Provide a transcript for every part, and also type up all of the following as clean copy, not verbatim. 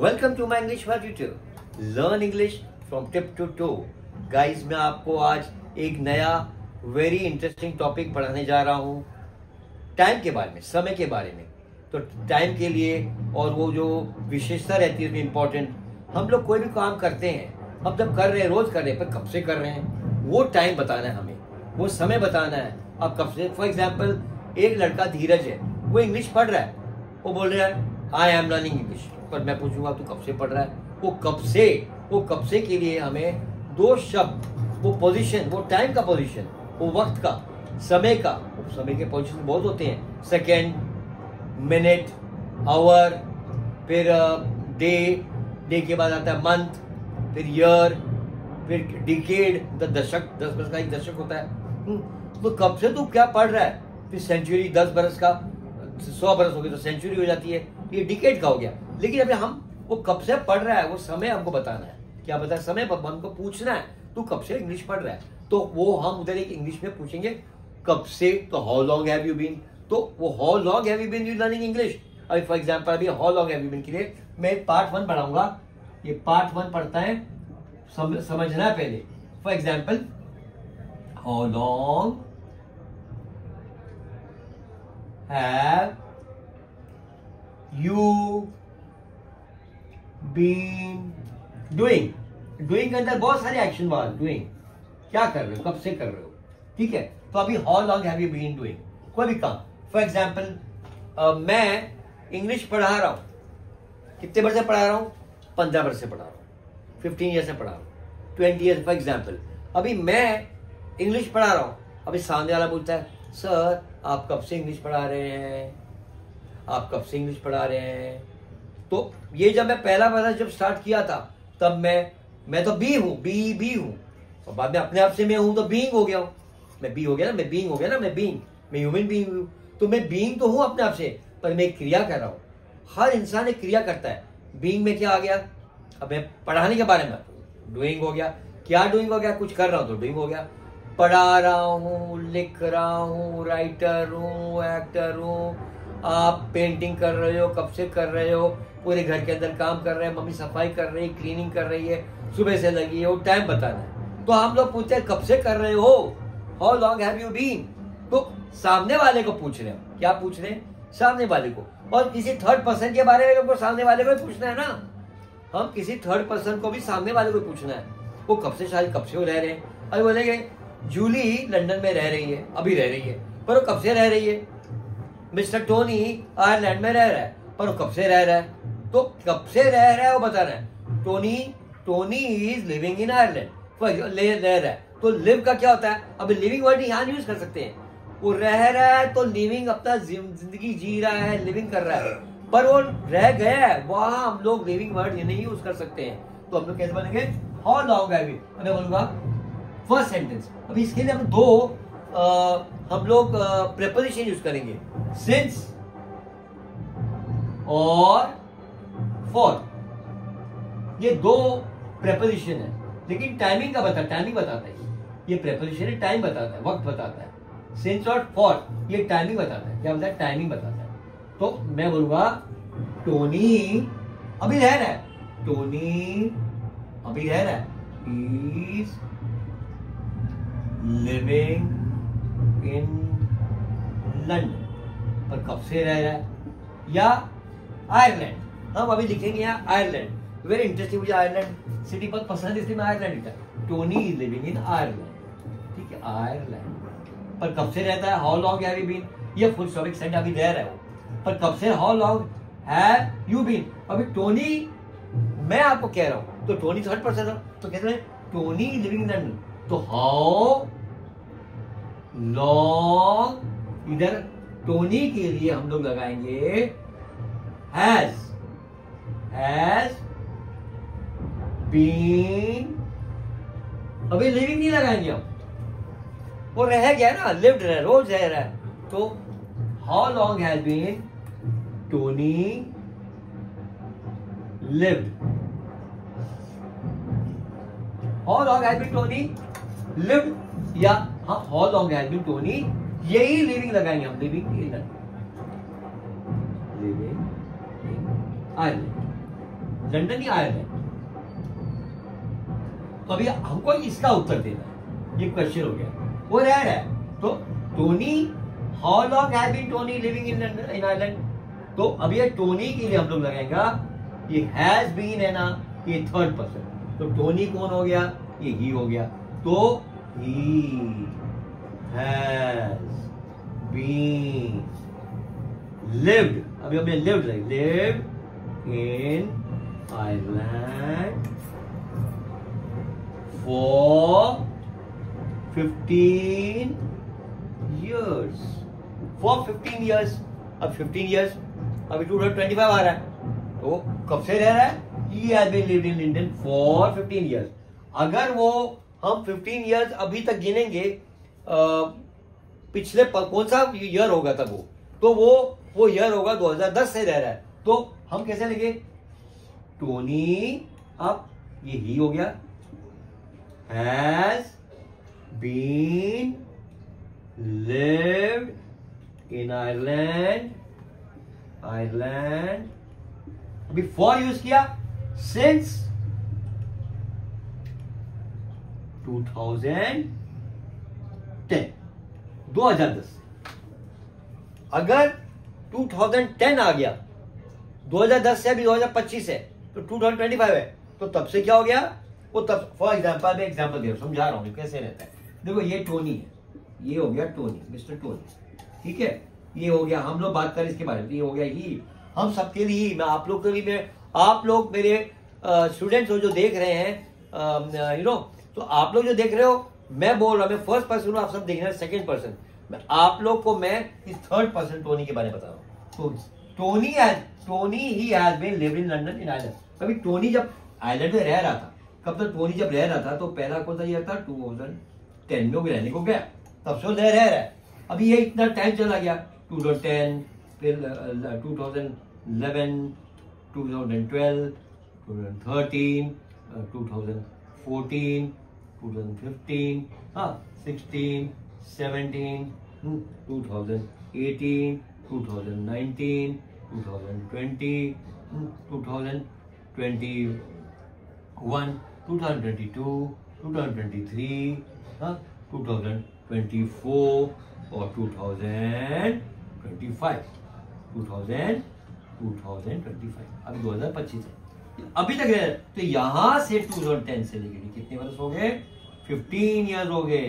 Welcome to my English for tutor, learn English from tip to toe. Guys, मैं आपको आज एक नया वेरी इंटरेस्टिंग टॉपिक पढ़ाने जा रहा हूँ, टाइम के बारे में, समय के बारे में। तो टाइम के लिए और वो जो विशेषता रहती है इम्पोर्टेंट, हम लोग कोई भी काम करते हैं, हम जब कर रहे हैं, रोज कर रहे हैं, पर कब से कर रहे हैं, वो टाइम बताना है हमें, वो समय बताना है। अब कब से, फॉर एग्जाम्पल एक लड़का धीरज है, वो इंग्लिश पढ़ रहा है, वो बोल रहा है आई एम लर्निंग इंग्लिश, पर मैं पूछूंगा तू कब से पढ़ रहा है, वो कब से के लिए हमें दो शब्द, वो पोजीशन, वो टाइम का पोजीशन, वो वक्त का, समय का, समय के पोजीशन बहुत होते हैं, सेकेंड, मिनट, आवर, फिर डे के बाद आता है मंथ, फिर ईयर, फिर डिकेड, दशक, 10 बरस का एक दशक होता है। तो कब से तू क्या पढ़ रहा है, फिर सेंचुरी, 10 बरस का, 100 बरस हो गए तो सेंचुरी हो जाती है, ये डिकेड का हो गया। लेकिन अभी हम वो कब से पढ़ रहा है, वो समय हमको बताना है। क्या बता, समय हमको पूछना है तू कब से इंग्लिश पढ़ रहा है, तो वो हम उधर एक इंग्लिश में पूछेंगे कब से, तो how long have you been, तो वो how long have you been you learning English. अभी फॉर एग्जांपल अभी how long have you been के लिए मैं पार्ट 1 पढ़ाऊंगा। ये पार्ट 1 पढ़ता है, समझना है पहले। For example, how long have you been doing. Doing के अंदर बहुत सारे एक्शन वर्ड, डूइंग क्या कर रहे हो, कब से कर रहे हो, ठीक है। तो अभी how long have you been doing कोई भी काम। फॉर एग्जाम्पल मैं इंग्लिश पढ़ा रहा हूं, कितने वर्ष से पढ़ा रहा हूं, 15 वर्ष से पढ़ा रहा हूं, 15 ईयर से पढ़ा रहा हूं, 20 ईयर। फॉर एग्जाम्पल अभी मैं इंग्लिश पढ़ा रहा हूं, अभी सामने वाला बोलता है सर आप कब से इंग्लिश पढ़ा रहे हैं, आप कब से इंग्लिश पढ़ा रहे हैं। तो ये जब मैं पहला वर्ष जब स्टार्ट किया था, तब मैं तो बी हूं, बी हूं, और बाद में अपने आप से मैं हूं तो बीइंग हो गया हूं, मैं बी हो गया ना, मैं बीइंग हो गया ना, मैं बीइंग, मैं ह्यूमन बीइंग हूं, तो मैं बीइंग तो हूं अपने आप से, पर मैं क्रिया कर रहा हूं। हर इंसान एक क्रिया करता है। बीइंग में क्या आ गया, अब मैं पढ़ाने के बारे में, डूइंग हो गया, क्या डूइंग हो गया, कुछ कर रहा हूं तो डूइंग हो गया। पढ़ा रहा हूं, लिख रहा हूं, राइटर हूं, एक्टर हूं, आप पेंटिंग कर रहे हो, कब से कर रहे हो, पूरे घर के अंदर काम कर रहे हैं, मम्मी सफाई कर रही है, क्लीनिंग कर रही है, सुबह से लगी है, वो टाइम बताना है। तो हम लोग पूछते हैं कब से कर रहे हो, how long have you been, तो सामने वाले को पूछ रहे हैं, क्या पूछ रहे हैं, सामने वाले को। और किसी थर्ड पर्सन के बारे में हमको सामने वाले को पूछना है ना, हम किसी थर्ड पर्सन को भी सामने वाले को पूछना है, वो कब से, शायद कब से वो रह रहे हैं। अरे बोलेंगे जूली लंदन में रह रही है, अभी रह रही है, पर वो कब से रह रही है। मिस्टर टोनी आयरलैंड में रह रहा है, पर वो कब से रह रहा है, तो कब से रह रहा है वो बता रहा है। Tony is living in Ireland, रह रहा है, तो लिव का क्या होता है, अब लिविंग वर्ड यहाँ यूज कर सकते हैं। वो रह रहा है तो लिविंग, अपना जिंदगी जी रहा है, लिविंग कर रहा है, पर वो रह गया है, वहां हम लोग लिविंग वर्ड ये नहीं यूज कर सकते हैं। तो हम लोग कैसे बनेंगे, हाउ लॉन्ग हैव यू, मैं बोलूंगा फर्स्ट सेंटेंस। अभी इसके लिए हम दो हम लोग प्रेपोजिशन यूज करेंगे, सिंस और फॉर, ये दो प्रेपोजिशन है, लेकिन टाइमिंग का टाइमिंग बताता है। ये प्रेपोजिशन है, टाइम बताता है, वक्त बताता है। सिंस और फॉर ये टाइमिंग बताता है, क्या बताता है, टाइमिंग बताता है। तो मैं बोलूंगा टोनी अभी रह रहा है, टोनी अभी रह रहा है, इज लिविंग इन लंदन, पर कब से रह रहा है, या आयरलैंड, हम अभी लिखेंगे यहाँ आयरलैंड, वेरी इंटरेस्टिंग, मुझे आयरलैंड सिटी बहुत पसंद है, इसलिए मैं आयरलैंड लिखा। Tony is living in Ireland, ठीक है, आयरलैंड, पर कब से रहता है, how long have you been, ये फुल स्टॉप सेंट अभी रह रहा है, पर कब से, how long have you been. अभी टोनी मैं आपको कह रहा हूं, तो टोनी थर्ड पर्सन है, तो कहते हैं Tony is living in London, तो हाउ लॉन्ग, इधर टोनी के लिए हम लोग लगाएंगे हैज बीन, अभी लिविंग नहीं लगाएंगे हम, वो रह गया ना, लिव्ड रह, रोज रह रहा है, तो how long has been Tony lived, how long has been Tony lived, या हाँ how long has been Tony, यही लिविंग लगाएंगे हम, लिविंग इन आयरलैंड, लंदन या आयरलैंड? तो अभी हमको इसका उत्तर देना है, ये क्वेश्चन हो गया। वो रह रहा है, तो Tony, how long have been Tony living in London, in Ireland? तो अब ये टोनी के लिए हम लोग लगाएंगे, ये हैज बीन है ना, ये थर्ड पर्सन, तो टोनी कौन हो गया? ये ही हो गया। तो ही हैज बीन लिव्ड, अभी हमने lived in Ireland for 15 years. For 15 years. अब 15 years, अभी 2025 आ रहा है, तो कब से रह रहा है? He has been lived in London for 15 years. अगर वो हम 15 years अभी तक गिनेंगे, पिछले कौन सा ईयर होगा तब वो, तो वो ईयर होगा 2010 से रह रहा है, तो हम कैसे लिखे? टोनी, अब ये ही हो गया, has been lived in Ireland, अभी for यूज किया since 2010। अगर 2010 आ गया, 2010 से अभी 2025 है, तो 2025 है, तो तब से क्या हो गया? वो तब, फॉर एग्जाम्पल मैं एग्जाम्पल दे रहा हूं, समझा रहा हूं कैसे रहता है। देखो ये टोनी है, ये हो गया टोनी, मिस्टर टोनी, ठीक है, ये हो गया, हम लोग बात करें इसके बारे में, ये हो गया ही, हम सबके लिए, मैं आप लोग के लिए, आप लोग मेरे स्टूडेंट्स हो जो देख रहे हैं, यू नो, तो आप लोग जो देख रहे हो, मैं बोल रहा हूं, मैं फर्स्ट पर्सन हूं, आप सब देख रहे हैं सेकंड पर्सन, मैं आप लोग को मैं इस थर्ड पर्सन टोनी के बारे में बता रहा हूं। तो टोनी ही has been lived in London in Ireland. कभी टोनी जब आयरलैंड में रह रहा था, कब तक टोनी जब रह रहा था, तो पहला कौन सा ईयर था? 2010 में रहने को गया, तब से रह रहा है। अभी ये इतना टाइम चला गया, 2010, फिर 2011, 2012, 2013, 2014, 2015, 16, 17, 2018, 2019, 2020, 2021, 2022, 2023, 2024 और 2025, 2025, अभी 2025 है, अभी तक है। तो यहां से 2010 से लेकर कितने वर्ष हो गए? 15 ईयर्स हो गए।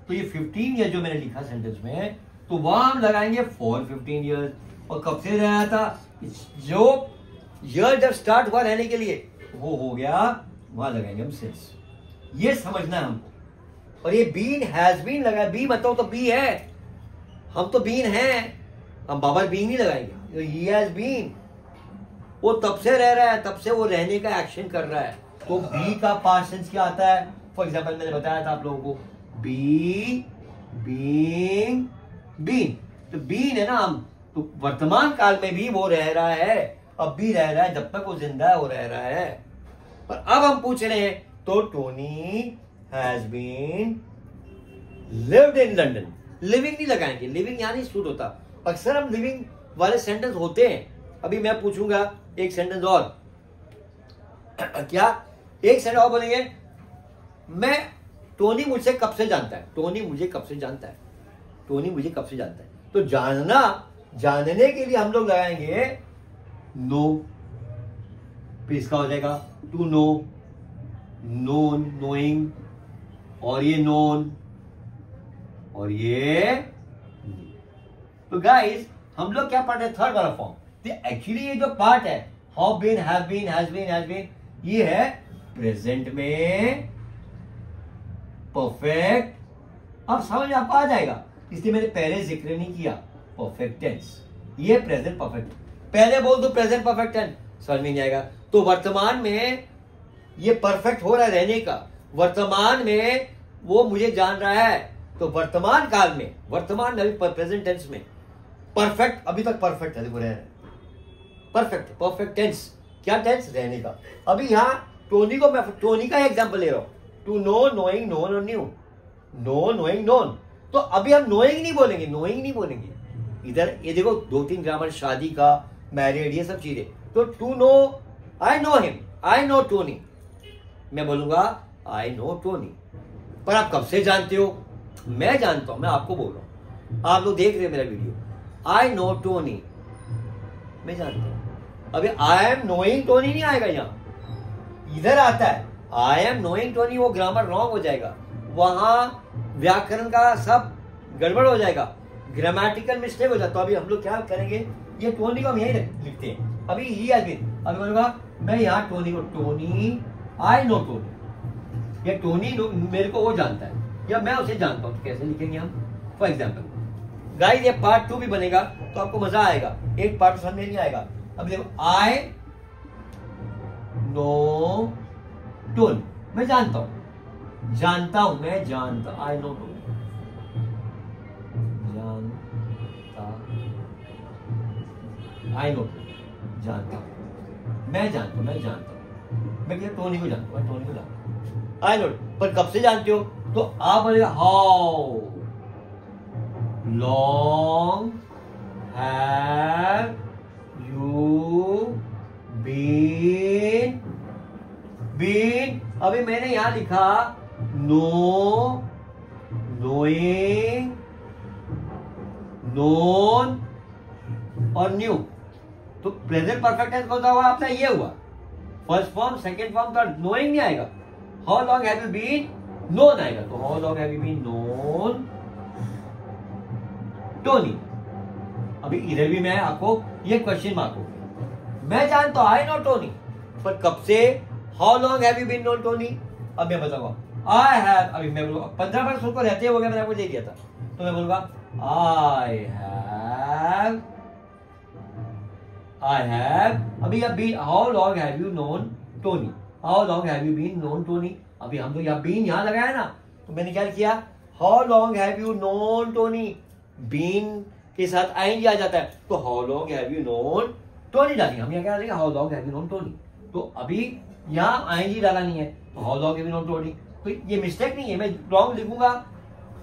तो ये 15 ईयर जो मैंने लिखा सेंटेंस में, तो वहां हम लगाएंगे फॉर 15 ईयर्स। और कब से रहा था? जो ईयर जब स्टार्ट हुआ रहने के लिए, वो हो गया, वहां लगाएंगे हम सिंस। ये समझना है हमको। और ये बीन, हैज बीन लगाया, बी मतलब तो बी है, हम तो बीन हैं, हम बाबर बीन नहीं लगाएंगे। ही हैज बीन, वो तब से रह रहा है, तब से वो रहने का एक्शन कर रहा है। तो बी का पास्ट टेंस क्या आता है? फॉर एग्जांपल मैंने बताया था आप लोगों को, बी, बीइंग, बीन, तो बीन है ना हम, तो वर्तमान काल में भी वो रह रहा है, अब भी रह रहा है, जब तक वो जिंदा है वो रह रहा है। पर अब हम पूछ रहे हैं, तो Tony has been lived in London. Living नहीं लगाएंगे, लिविंग यहां नहीं सूट होता। अक्सर हम लिविंग वाले सेंटेंस होते हैं। अभी मैं पूछूंगा एक सेंटेंस और, क्या एक सेंटेंस और बोलेंगे? मैं, टोनी मुझसे कब से जानता है, टोनी मुझे कब से जानता है, टोनी मुझे कब से जानता है। तो जानना, जानने के लिए हम लोग लगाएंगे नो, फिर इसका हो जाएगा टू नो, नोन, नोइंग, और ये नोन, और ये। तो गाइस हम लोग क्या पढ़ रहे हैं? थर्ड वाला फॉर्म। तो एक्चुअली ये जो पार्ट है, how been, have been, has been, has been, ये है प्रेजेंट में परफेक्ट। अब समझ आपको आ जाएगा, इसलिए मैंने पहले जिक्र नहीं किया। परफेक्ट टेंस, ये प्रेजेंट परफेक्ट, पहले बोल दो प्रेजेंट परफेक्ट टेंस, समझ में नहीं आएगा। तो वर्तमान में ये परफेक्ट हो रहा है रहने का, वर्तमान में वो मुझे जान रहा है। तो वर्तमान काल में, वर्तमान में अभी प्रेजेंट टेंस में परफेक्ट, अभी तक परफेक्ट है, देखो रह रहे हैं, परफेक्ट, परफेक्ट टेंस, क्या टेंस? रहने का। अभी यहां टोनी को मैं टोनी का एग्जांपल ले रहा हूं, टू नो, नोइंग, नोन और न्यू, नो, नोइंग, नोन। तो अभी हम नोइंग नहीं बोलेंगे, नोइंग नहीं बोलेंगे। इधर ये देखो 2-3 ग्रामर, शादी का, मैरिड, ये सब चीजें। तो to know I know him, I know Tony, मैं बोलूंगा आई नो टोनी। पर आप कब से जानते हो? मैं जानता हूं, मैं आपको बोल रहा हूं, आप लोग देख रहे हैं मेरा वीडियो। आई नो टोनी, मैं जानता हूं। अभी आई एम नोइंग टोनी नहीं आएगा, यहां इधर आता है आई एम नोइंग टोनी, वो ग्रामर रॉन्ग हो जाएगा, वहां व्याकरण का सब गड़बड़ हो जाएगा, ग्रामेटिकल मिस्टेक हो जाता। तो अभी हम लोग क्या करेंगे, ये टोनी को हम यही लिखते हैं। अभी ही अभी बोलूंगा मैं यहाँ टोनी को, टोनी आई नो टोनी, ये टोनी मेरे को वो जानता है या मैं उसे जानता हूँ। तो कैसे लिखेंगे हम? फॉर एग्जाम्पल गाइस, ये पार्ट 2 भी बनेगा तो आपको मजा आएगा, एक पार्ट समझ में नहीं आएगा। अब देखो आई नो टोनी, मैं जानता हूं, मैं जानता, आई नो टोनी, जानता, आई नो टोनी, जानता हूं, मैं जानता हूं, मैं क्या टोनी को जानता हूं, टोनी को जानता हूं, आई नो। पर कब से जानते हो? तो आप बोलेगा how long have you been, अभी मैंने यहां लिखा नो, नोइंग, नोन और न्यू। तो प्रेजेंट परफेक्ट टेंस कौन सा हुआ आपका? ये हुआ। First form, second form, third knowing नहीं आएगा। How long have you been, known आएगा। तो how long have you been known Tony. अभी इधर भी मैं आपको ये क्वेश्चन मार्क हो, मैं जानता हूं आई नो टोनी, पर कब से? How long have you been known Tony. अब मैं बताऊंगा आई हैव, अभी मैं बोलूंगा 15 वर्ष उसको रहते हो गया, मैंने आपको दे दिया था, तो मैं बोलूंगा आई हैव, अभी अब been, how long have you known Tony, how long have you been known Tony. अभी हम लोग यहाँ बीन यहां लगाया ना, तो मैंने क्या किया, how long have you known Tony, been के साथ आईएनजी आ जाता है, तो how long have you known Tony डालेंगे। हम यहाँ क्या डालेंगे, how long have you known Tony. तो अभी यहाँ आईएनजी डाला नहीं है, तो how long have you known Tony. तो ये मिस्टेक नहीं है, मैं रॉन्ग लिखूंगा,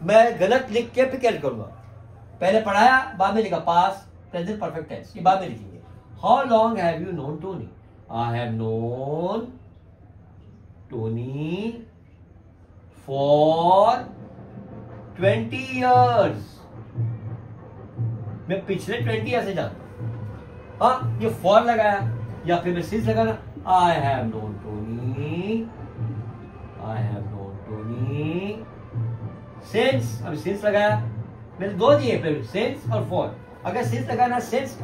मैं गलत लिख के फिर क्या करूंगा, पहले पढ़ाया बाद में लिखा, पास प्रेजेंट परफेक्ट टेंस, ये बाद में लिखेंगे। How long have you known Tony, I have known Tony for 20 years, मैं पिछले 20 ईयर से जानता हूं। हाँ, ये फॉर लगाया या फिर मैं सिंस लगाना, I have known Tony, I have known Tony since, अभी सिंस लगाया, मैंने दो दिए फिर, सिंस और फॉर। अगर सिंस लगाना सिंस,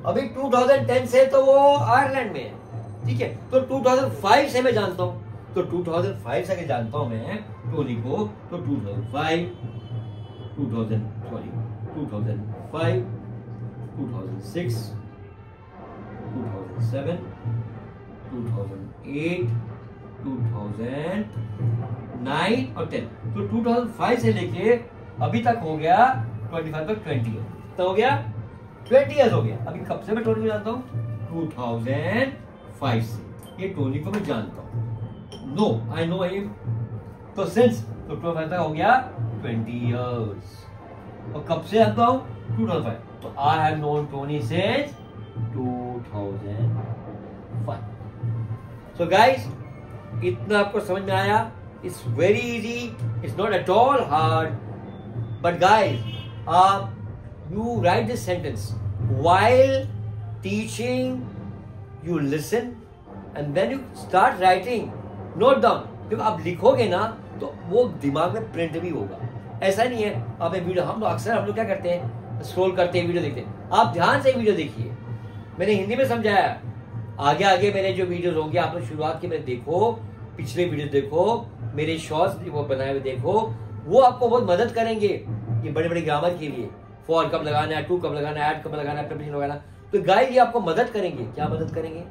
अभी 2010 से तो वो आयरलैंड में है, ठीक है, तो 2005 से मैं जानता हूं, तो 2005 से अगर जानता हूं मैं टोनी को, तो 2005, 2006, 2007, 2008, 2009 और 10, तो 2005 से लेके अभी तक हो गया 25 तक 20 ईयर, तो हो गया 20 ईयर्स हो गया। अभी कब से मैं टोनी को जानता हूँ, 2005 से, ये टोनी को मैं जानता हूँ, नो आई नो हिम, तो सिंस, तो 25 तक हो गया 20 ईयर्स। और कब से जानता हूँ, 2005, तो I have known Tony since 2005। So guys, इतना आपको समझ में आया? It's very easy, it's not at all hard, but guys you write this sentence while teaching, you listen and then you start writing, note down। जब आप लिखोगे ना तो वो दिमाग में प्रिंट भी होगा। ऐसा नहीं है आप एक वीडियो, हम लोग क्या करते हैं, स्क्रॉल करते हैं, वीडियो देखते हैं। आप ध्यान से वीडियो देखिए, मैंने हिंदी में समझाया, आगे आगे मेरे जो वीडियोस होंगे आप लोग शुरुआत के में देखो, पिछले वीडियो देखो, मेरे शॉर्ट्स वो बनाए हुए देखो, वो आपको बहुत मदद करेंगे ये बड़े बड़े ग्रामर के लिए। फॉर कब लगाना है, टू कब लगाना है, एट कब लगाना है, प्रीपोजिशन लगाना, तो गाइस ये आपको मदद करेंगे। क्या मदद करेंगे?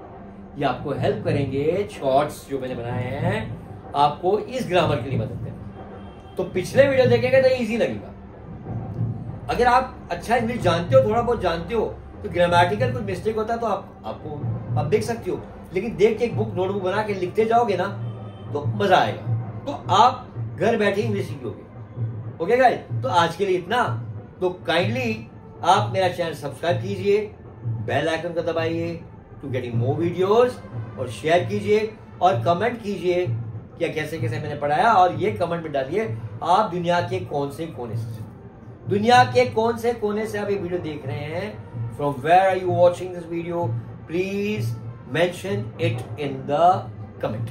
ये आपको हेल्प करेंगे, शॉर्ट्स जो मैंने बनाए हैं आपको इस ग्रामर के लिए मदद करेंगे। तो पिछले वीडियो देखेंगे तो इजी लगेगा। अगर आप अच्छा इंग्लिश जानते हो, थोड़ा बहुत जानते हो, तो ग्रामेटिकल कुछ मिस्टेक होता है तो आप देख सकते हो, लेकिन देख के एक बुक नोटबुक बना के लिखते जाओगे ना तो मजा आएगा, तो आप घर बैठे इंग्लिश सीखोगे। ओके गाइस, तो आज के लिए इतना। तो काइंडली आप मेरा चैनल सब्सक्राइब कीजिए, बेल आइकन को दबाइए, टू गेटिंग मोर वीडियोस, और शेयर कीजिए और कमेंट कीजिए क्या कैसे कैसे मैंने पढ़ाया, और ये कमेंट में डालिए आप दुनिया के कौन से कोने से आप ये वीडियो देख रहे हैं, from where are you watching this video, please mention it in the comment.